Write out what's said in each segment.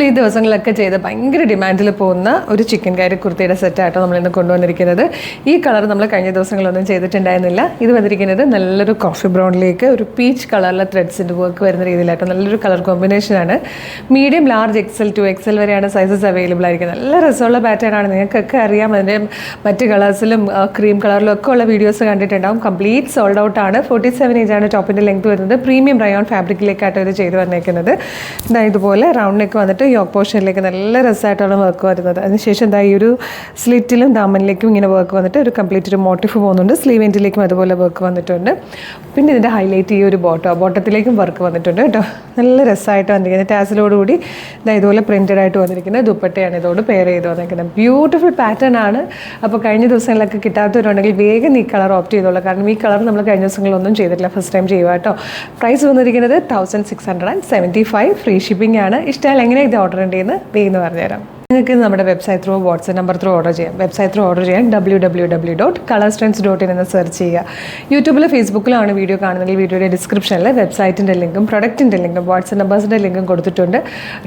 ഈ ദിവസങ്ങളിലൊക്കെ ചെയ്ത് ഭയങ്കര ഡിമാൻഡിൽ പോകുന്ന ഒരു ചിക്കൻ കറി കുർത്തിയുടെ സെറ്റായിട്ടോ നമ്മളിന്ന് കൊണ്ടുവന്നിരിക്കുന്നത്. ഈ കളർ നമ്മൾ കഴിഞ്ഞ ദിവസങ്ങളൊന്നും ചെയ്തിട്ടുണ്ടായിരുന്നില്ല. ഇത് വന്നിരിക്കുന്നത് നല്ലൊരു കോഫി ബ്രൗണിലേക്ക് ഒരു പീച്ച് കളറിലെ ത്രെഡ്സിൻ്റെ വർക്ക് വരുന്ന രീതിയിലായിട്ടോ നല്ലൊരു കളർ കോമ്പിനേഷനാണ്. Medium, large, XL to XL വരെയാണ് സൈസസ് അവൈലബിൾ ആയിരിക്കുന്നത്. നല്ല രസമുള്ള പാറ്റേൺ ആണ്, നിങ്ങൾക്കൊക്കെ അറിയാം. അതിൻ്റെ മറ്റ് കളേഴ്സിലും ക്രീം കളറിലും ഒക്കെ ഉള്ള വീഡിയോസ് കണ്ടിട്ടുണ്ടാവും. കംപ്ലീറ്റ് സോൾഡ് ഔട്ട് ആണ്. 47 ഇഞ്ചാണ് ടോപ്പിൻ്റെ ലെങ്ത് വരുന്നത്. പ്രീമിയം റയോൺ ഫാബ്രിക്കിലേക്കായിട്ടോ ഇത് ചെയ്ത് വന്നേക്കുന്നത്. ഇതുപോലെ റൗണ്ട് നെക്ക് വന്നിട്ട് യോക്ക് പോർഷനിലേക്ക് നല്ല രസമായിട്ടുള്ള വർക്ക് വരുന്നത്. അതിനുശേഷം എന്താ ഈ ഒരു സ്ലിറ്റിലും ദാമനിലേക്കും ഇങ്ങനെ വർക്ക് വന്നിട്ട് ഒരു കംപ്ലീറ്റ് ഒരു മോട്ടീഫ് പോകുന്നുണ്ട്. സ്ലീവ് എൻഡിലേക്കും അതുപോലെ വർക്ക് വന്നിട്ടുണ്ട്. പിന്നെ ഇതിൻ്റെ ഹൈലൈറ്റ് ഈ ഒരു ബോട്ടത്തിലേക്കും വർക്ക് വന്നിട്ടുണ്ട് കേട്ടോ. നല്ല രസമായിട്ട് വന്നിരിക്കുന്നത്. ടാസിലോടുകൂടി ഇതുപോലെ പ്രിൻറ്റഡ് ആയിട്ട് വന്നിരിക്കുന്നത് ദുപ്പട്ടയാണ് ഇതോട് പെയർ ചെയ്ത് വന്നിരിക്കുന്നത്. ബ്യൂട്ടിഫുൾ പാറ്റേൺ ആണ്. അപ്പോൾ കഴിഞ്ഞ ദിവസങ്ങളിലൊക്കെ കിട്ടാത്തവരുണ്ടെങ്കിൽ വേഗം ഈ കളർ ഓപ്റ്റ് ചെയ്തോളൂ. കാരണം ഈ കളർ നമ്മൾ കഴിഞ്ഞ ദിവസങ്ങളിലൊന്നും ചെയ്തിട്ടില്ല, ഫസ്റ്റ് ടൈം ചെയ്യുക കേട്ടോ. പ്രൈസ് വന്നിരിക്കുന്നത് 1675, ഫ്രീ ഷിപ്പിംഗ് ആണ്. ഇഷ്ടമായാലും എങ്ങനെ ഇത് ഓർഡർ ചെയ്യുന്നത് വേഗം പറഞ്ഞുതരാം. നിങ്ങൾക്ക് നമ്മുടെ website through, WhatsApp number through order ചെയ്യാം. വെബ്സൈറ്റ് ത്രൂ ഓർഡർ ചെയ്യാൻ www.colorstrends.in എന്ന് സെർച്ച് ചെയ്യുക. യൂട്യൂബിലും ഫേസ്ബുക്കിലാണ് വീഡിയോ കാണുന്നതെങ്കിൽ വീഡിയോയുടെ ഡിസ്ക്രിപ്ഷനിൽ വെബ്സൈറ്റിൻ്റെ ലിങ്കും പ്രൊഡക്റ്റിൻ്റെ ലിങ്കും വാട്സ്ആപ്പ് നമ്പേഴ്സിൻ്റെ ലിങ്കും കൊടുത്തിട്ടുണ്ട്.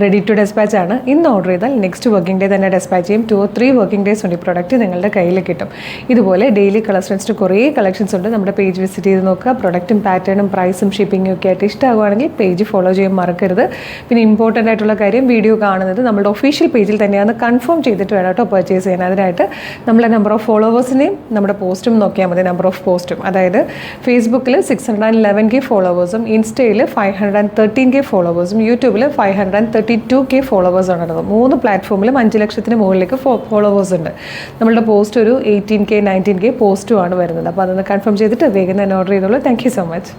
റെഡി ടു ഡെസ്പാച്ച് ആണ്. ഇന്ന് ഓർഡർ ചെയ്താൽ നെക്സ്റ്റ് വർക്കിംഗ് ഡേ തന്നെ ഡെസ്പാച്ച് ചെയ്യും. 2 or 3 വർക്കിംഗ് ഡേയ്സ് ഉണ്ട് ഈ പ്രൊഡക്റ്റ് നിങ്ങളുടെ കയ്യിൽ കിട്ടും. ഇതുപോലെ ഡെയിലി കളർ സ്ട്രെൻസിൻ്റെ കുറേ കളക്ഷൻസ് ഉണ്ട്. നമ്മുടെ പേജ് വിസിറ്റ് ചെയ്ത് നോക്കുക. പ്രൊഡക്റ്റും പാറ്റേണും പ്രൈസും ഷിപ്പിങ്ങും ഒക്കെ ആയിട്ട് ഇഷ്ടമാകുകയാണെങ്കിൽ പേജ് ഫോളോ ചെയ്യാൻ മറക്കരുത്. പിന്നെ ഇമ്പോർട്ടൻ്റ് ആയിട്ടുള്ള കാര്യം, വീഡിയോ കാണുന്നത് നമ്മുടെ ഒഫീഷ്യൽ പേജിൽ തന്നെയാണ് കൺഫേം ചെയ്തിട്ട് വേണം കേട്ടോ പർച്ചേസ് ചെയ്യാൻ. അതിനായിട്ട് നമ്മളെ നമ്പർ ഓഫ് ഫോളോവേഴ്സിനെയും നമ്മുടെ പോസ്റ്റും നോക്കിയാൽ മതി. നമ്പർ ഓഫ് പോസ്റ്റും, അതായത് ഫേസ്ബുക്കിൽ 611K ഫോളോവേഴ്സും, ഇൻസ്റ്റയിൽ 513K ഫോളോവേഴ്സും, യൂട്യൂബിൽ 532K ഫോളോവേഴ്സാണ് ഉള്ളത്. 3 പ്ലാറ്റ്ഫോമിലും 5 ലക്ഷത്തിന് മുകളിലേക്ക് ഫോളോവേഴ്സ് ഉണ്ട്. നമ്മളുടെ പോസ്റ്റ് ഒരു 18K 19K പോസ്റ്റുമാണ് വരുന്നത്. അപ്പോൾ അതൊന്ന് കൺഫേം ചെയ്തിട്ട് വേഗം തന്നെ ഓർഡർ ചെയ്തോളൂ. Thank you so much.